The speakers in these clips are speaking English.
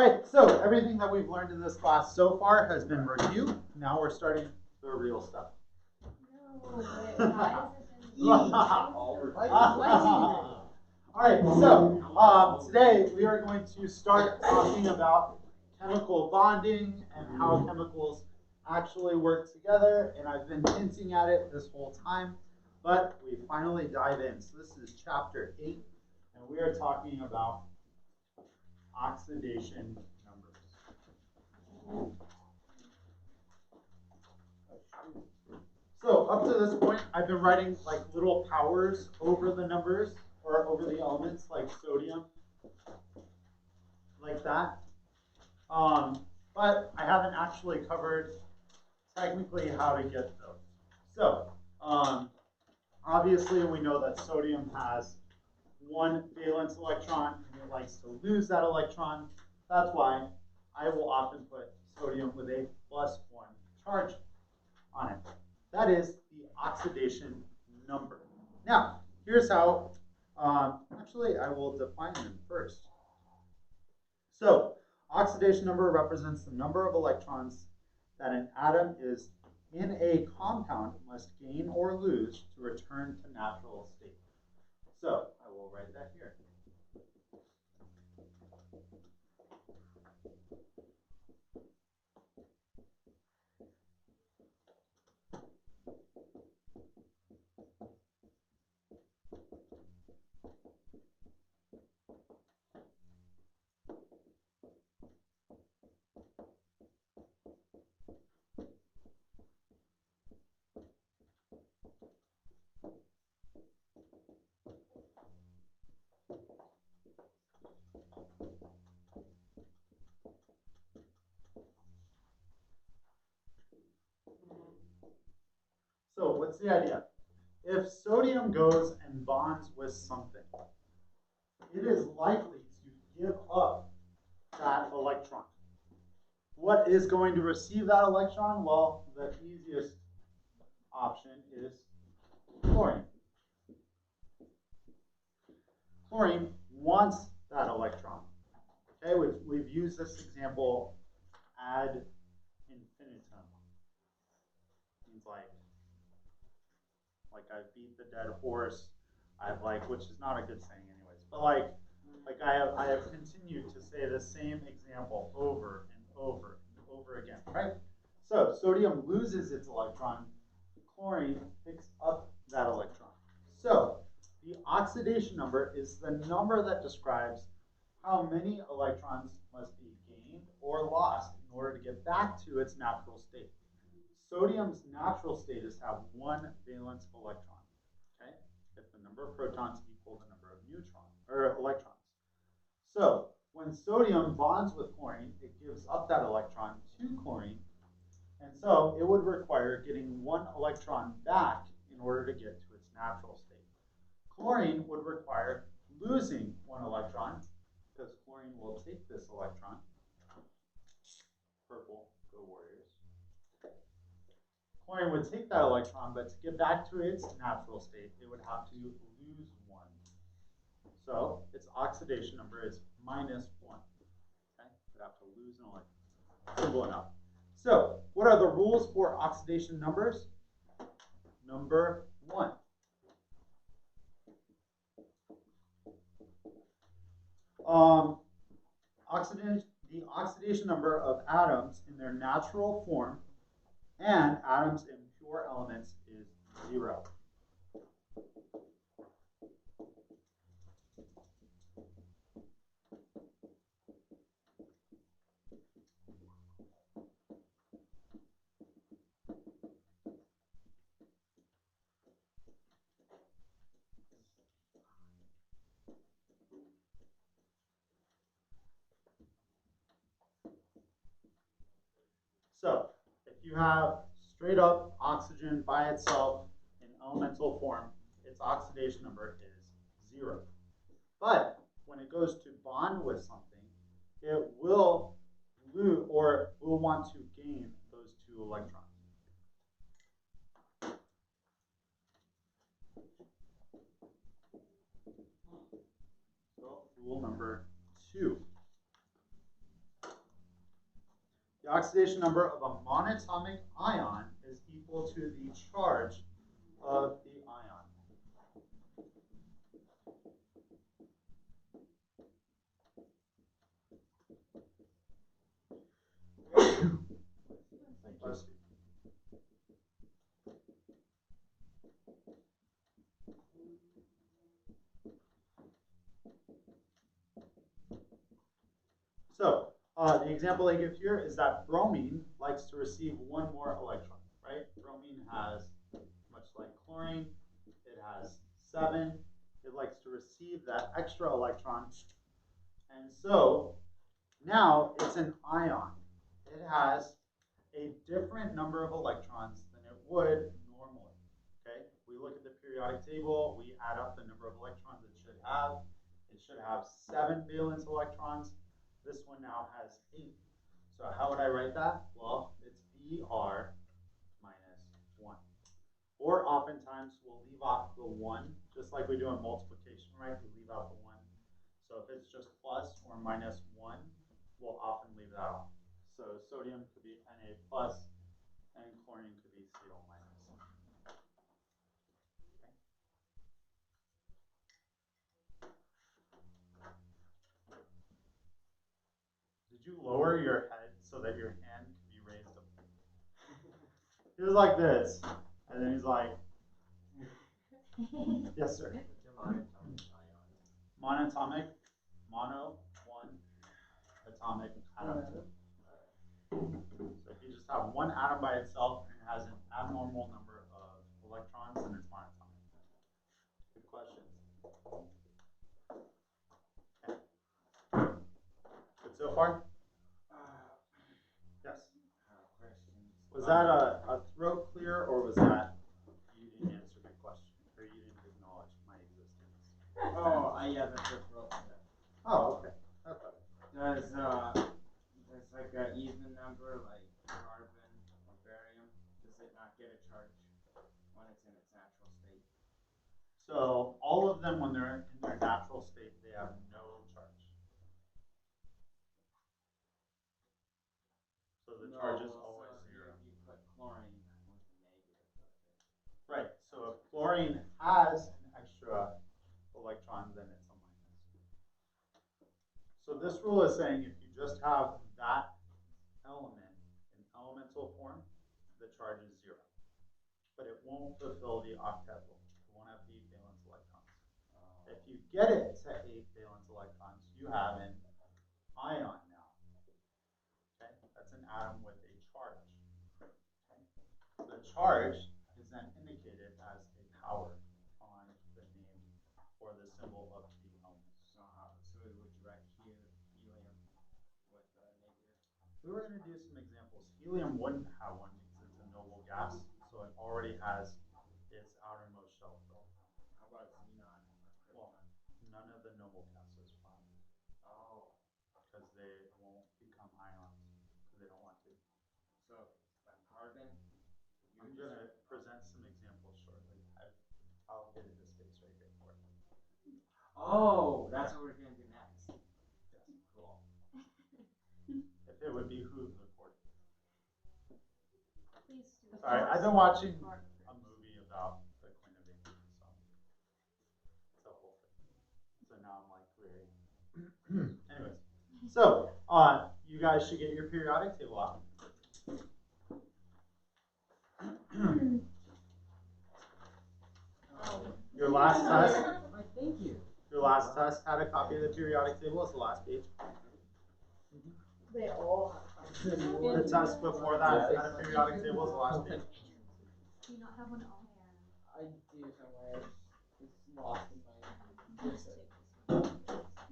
right, so everything that we've learned in this class so far has been review. Now we're starting the real stuff. No, but why All right, so today we are going to start talking about chemical bonding and how chemicals actually work together. And I've been hinting at it this whole time, but we finally dive in. So this is chapter 8, and we are talking about oxidation numbers. So up to this point, I've been writing like little powers over the numbers or over the elements, like sodium, like that. But I haven't actually covered technically how to get those. So obviously we know that sodium has one valence electron and it likes to lose that electron. That's why I will often put sodium with a +1 charge on it. That is the oxidation number. Now, here's how, actually I will define them first. So, oxidation number represents the number of electrons that an atom is in a compound must gain or lose to return to natural state. So, I will write that here. So what's the idea? If sodium goes and bonds with something, it is likely to give up that electron. What is going to receive that electron? Well, the easiest option is chlorine. Chlorine wants that electron. Okay, we've used this example ad infinitum. Means like I beat the dead horse. I've which is not a good saying anyways, but like I have continued to say the same example over and over and over again, right? So sodium loses its electron, chlorine picks up that electron. So the oxidation number is the number that describes how many electrons must be gained or lost in order to get back to its natural state. Sodium's natural state is to have one valence electron. Okay, if the number of protons equal the number of neutrons or electrons. So when sodium bonds with chlorine, it gives up that electron to chlorine, and so it would require getting one electron back in order to get to its natural state. Chlorine would require losing one electron because chlorine will take this electron. Purple, go Warriors. Chlorine would take that electron, but to get back to its natural state, it would have to lose one. So its oxidation number is -1. Okay, it would have to lose an electron. Simple enough. So what are the rules for oxidation numbers? Number 1. The oxidation number of atoms in their natural form and atoms in pure elements is 0. So if you have straight up oxygen by itself in elemental form, its oxidation number is 0. But when it goes to bond with something, it will lose or will want to gain those 2 electrons. So rule number 2. The oxidation number of a monatomic ion is equal to the charge of the ion. Bless you. So, the example they give here is that bromine likes to receive one more electron, right? Bromine has, much like chlorine, it has 7. It likes to receive that extra electron. And so, now it's an ion. It has a different number of electrons than it would normally, okay? We look at the periodic table, we add up the number of electrons it should have. It should have 7 valence electrons. This one now has 8. So how would I write that? Well, it's Br minus 1. Or oftentimes we'll leave off the 1, just like we do in multiplication, right? We leave out the 1. So if it's just plus or minus 1, we'll often leave that off. So sodium could be Na plus, and chlorine could be Cl minus. Okay. Did you lower your head so that your hand could be raised up? He was like this, and then he's like, yes, sir. Monatomic, mono, 1, atomic, atom, 2. So if you just have one atom by itself and it has an abnormal number of electrons, then it's monatomic. Good questions. Okay. Good so far? Yes. Was that a throat clear, or was that you didn't answer my question, or you didn't acknowledge my existence? Oh, yeah, that's a throat clear. Oh, okay. That's better. There's like an even number, like carbon or barium. Does it not get a charge when it's in its natural state? So all of them, when they're in their natural state, they have no charge. So the charge is always 0. You put chlorine with a negative. Right. So if chlorine has an extra electron, then it's a minus. So this rule is saying if you just have that element in elemental form, the charge is 0. But it won't fulfill the octet rule. It won't have 8 valence electrons. If you get it to 8 valence electrons, you have an ion now. Okay? That's an atom with a charge. Okay? The charge is then indicated as a power on the name or the symbol of the element. So would you write here helium with a negative? We were going to do some examples. Helium wouldn't have one because it's a noble gas, so it already has its outermost shell filled. How about xenon or krypton? Well, none of the noble gases will have it. Oh. Because they won't become ions because they don't want to. So, carbon? I'm going to present some examples shortly. I'll get into space right here for it. Oh, that's what we're going to do next. Yes. Cool. If it would behoove the court. Please do. Sorry, I've been watching a movie about the Queen of England, so it's a whole thing. So now I'm like very. Anyways, so you guys should get your periodic table out. Your last test. Thank you. Your last test had a copy of the periodic table. It's the last page. They all have. The test before that had a periodic table. It's the last page. Do you not have one? Oh, I do somewhere. It's lost in my just take this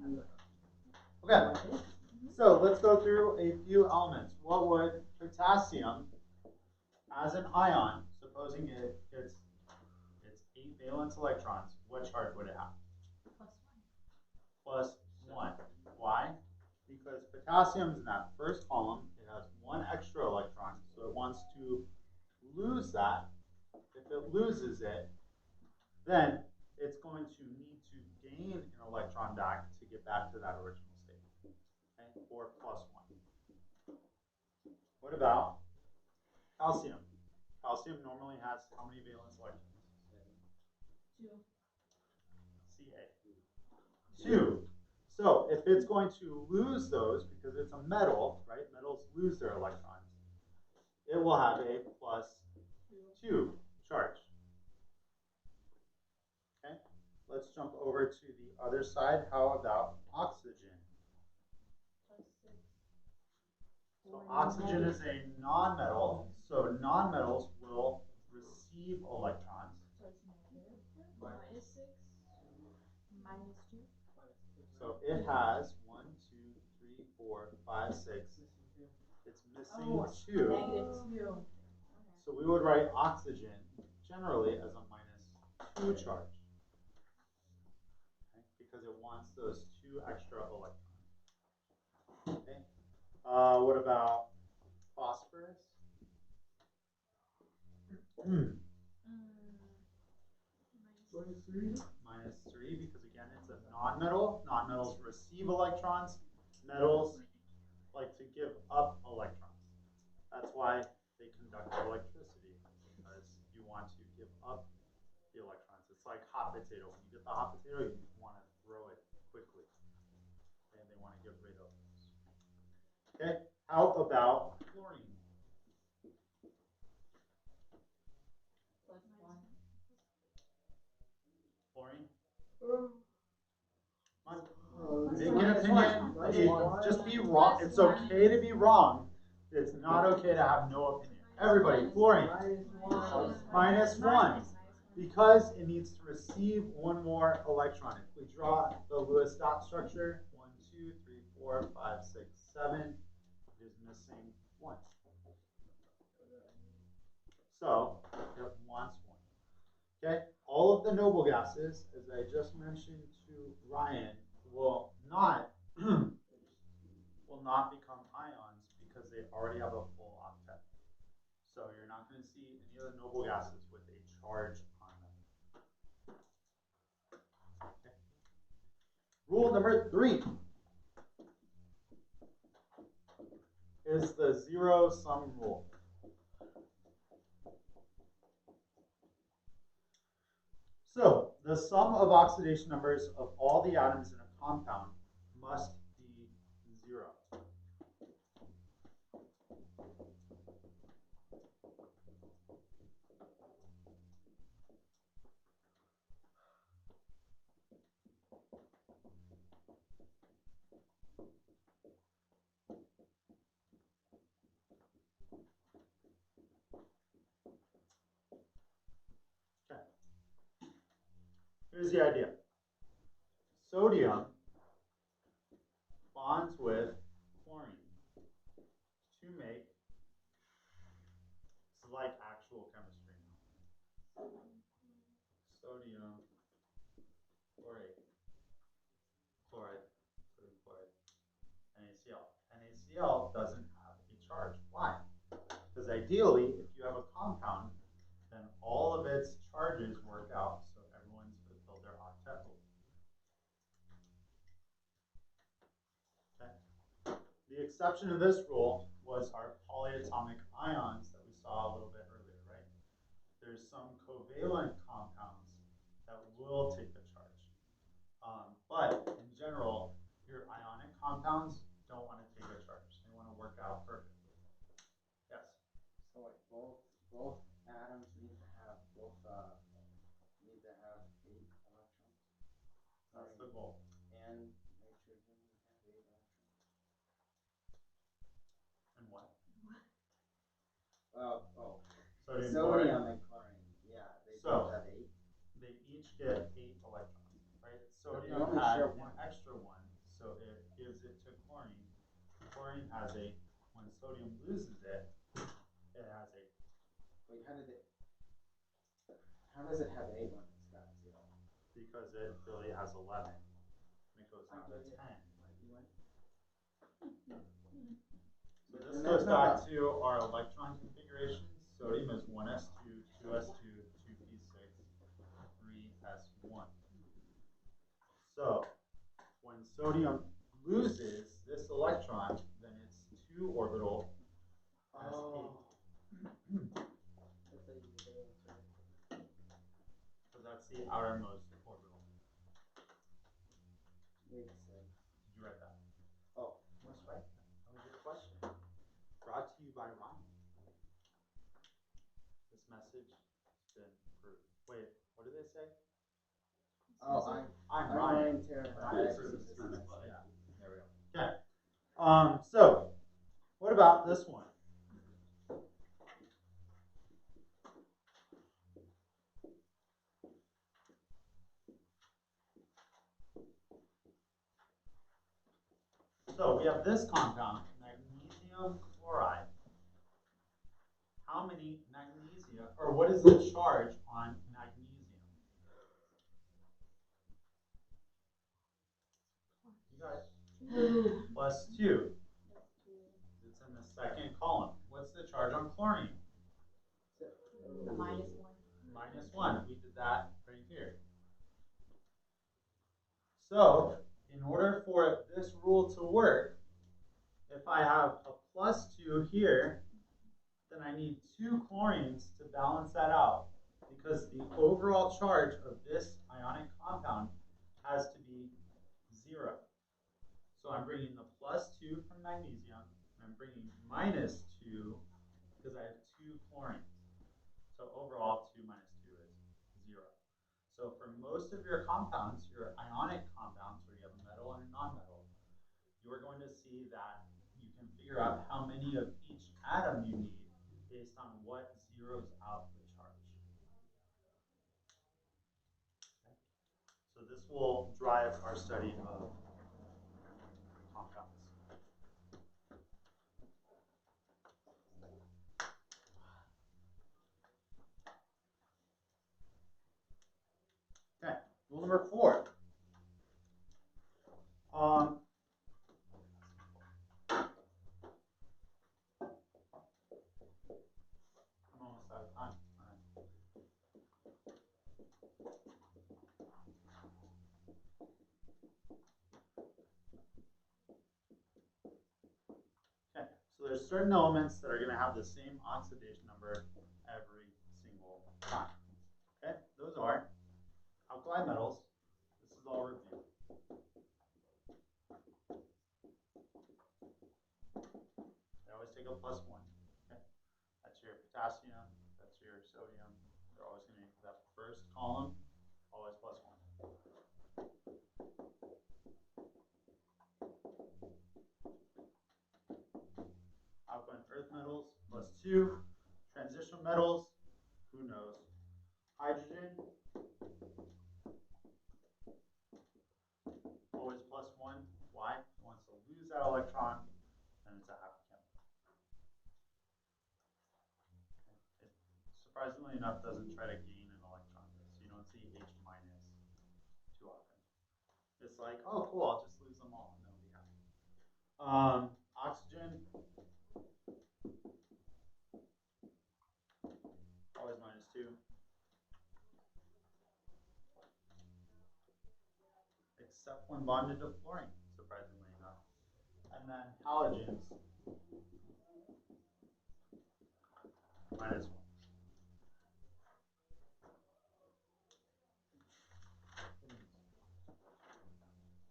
one. Okay. So let's go through a few elements. What would potassium, as an ion, supposing it gets its 8 valence electrons, what charge would it have? Plus Plus 1. one. Why? Because potassium is in that first column. It has 1 extra electron, so it wants to lose that. If it loses it, then it's going to need to gain an electron back to get back to that original state. Okay? Or plus 1. about calcium? Calcium normally has how many valence electrons? 2. Ca. 2. So if it's going to lose those, because it's a metal, right? Metals lose their electrons. It will have a +2 charge. Okay, let's jump over to the other side. How about oxygen? +6. So oxygen is a non-metal, so non-metals will receive electrons. So it's negative. -6. -2. So it has 1, 2, 3, 4, 5, 6. It's missing Oh, 2. -2. So we would write oxygen generally as a -2 charge. Okay? Because it wants those 2 extra electrons. Okay. What about phosphorus? -3 because again it's a non-metal. Non-metals receive electrons. Metals like to give up electrons. That's why they conduct electricity, because you want to give up the electrons. It's like hot potato. When you get the hot potato, you want to throw it quickly, and they want to get rid of those. Okay, how about chlorine? +1. Chlorine? Make an opinion. Hey, just be wrong. It's okay to be wrong. It's not okay to have no opinion. Everybody, chlorine. -1. Because it needs to receive one more electron. If we draw the Lewis dot structure, 1, 2, 3, 4, 5, 6, 7, it is missing 1. So it wants 1. Okay, all of the noble gases, as I just mentioned to Ryan, will not become ions because they already have a full octet. So you're not going to see any of the noble gases with a charge on them. Okay. Rule number 3 is the zero-sum rule. So the sum of oxidation numbers of all the atoms in a compound must be 0. Okay. Here's the idea. Sodium bonds with chlorine to make, it's like actual chemistry now. Sodium chlorate, chloride, sodium chloride, NaCl. NaCl doesn't have a charge. Why? Because ideally, if you have a compound, then all of its charges work out, so everyone's fulfilled their octet rule. Okay. The exception to this rule was our polyatomic ions that we saw a little bit earlier, right? There's some covalent compounds that will take the charge. But in general, your ionic compounds don't want to take a charge. They want to work out perfectly. Yes? So like both atoms need to have 8 electrons. That's the goal. And nitrogen have 8 electrons. And what? Sodium and chlorine. Yeah, they both have 8. They each get 8 electrons, right? But they Sodium only had share an one. extra 1, so it gives it to chlorine. Chlorine has 8. When sodium loses it, it has 8. Wait, how does it have 8 when it's got 0? Because it really has 11. And it goes down to 10. So this goes back to our electron configurations. Sodium is 1s2, 2s2, 2p6, 3s1. So when sodium loses this electron, then its 2 orbital has That's the outermost orbital. Makes sense. Did you write that? Oh. That's right. That was your question. Brought to you by Ryan. This message has been approved. Wait, what did they say? Oh, I'm I'm Ryan. Ryan Terra. Ryan approves this message. Yeah. There we go. Okay. So, what about this one? So we have this compound, magnesium chloride. How many magnesia, or what is the charge on magnesium? You guys, plus 2. It's in the second column. What's the charge on chlorine? -1. -1. We did that right here. So, in order for this rule to work, if I have a +2 here, then I need 2 chlorines to balance that out, because the overall charge of this ionic compound has to be 0. So I'm bringing the +2 from magnesium, and I'm bringing -2 because I have 2 chlorines. So overall, 2 minus 2 is 0. So for most of your compounds, your ionic compounds, where you have a metal and a nonmetal, you're going to see that you can figure out how many of each atom you need based on what zeroes out the charge. Okay. So this will drive our study of compounds. Okay, rule number 4. I'm almost out of time. All right. Okay, so there's certain elements that are going to have the same oxidation number every single time. Okay, those are alkali metals. This is all review. They always take a +1. Okay, that's your potassium. That's your sodium. They're always going to be that first column, always +1. Alkaline earth metals, +2. Transition metals, who knows? Hydrogen, always +1. Why? It wants to lose that electron, and it's a happy chemical. It, surprisingly enough, doesn't try to gain an electron. So you don't see H- too often. It's like, oh, cool, I'll just lose them all, and they'll be happy. Oxygen, always -2. Except when bonded to fluorine, surprisingly enough. And then halogens, -1.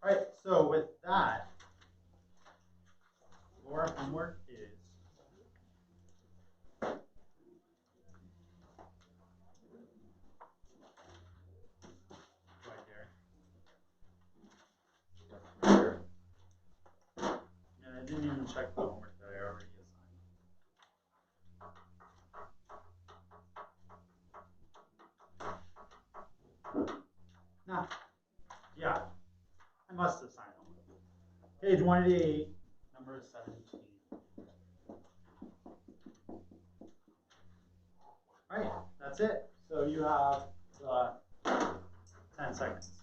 All right, so with that, your homework is right here. And I didn't even check the homework that I already assigned. Nah, yeah, I must assign homework. Page 188, number 17. All right, that's it. So you have 10 seconds.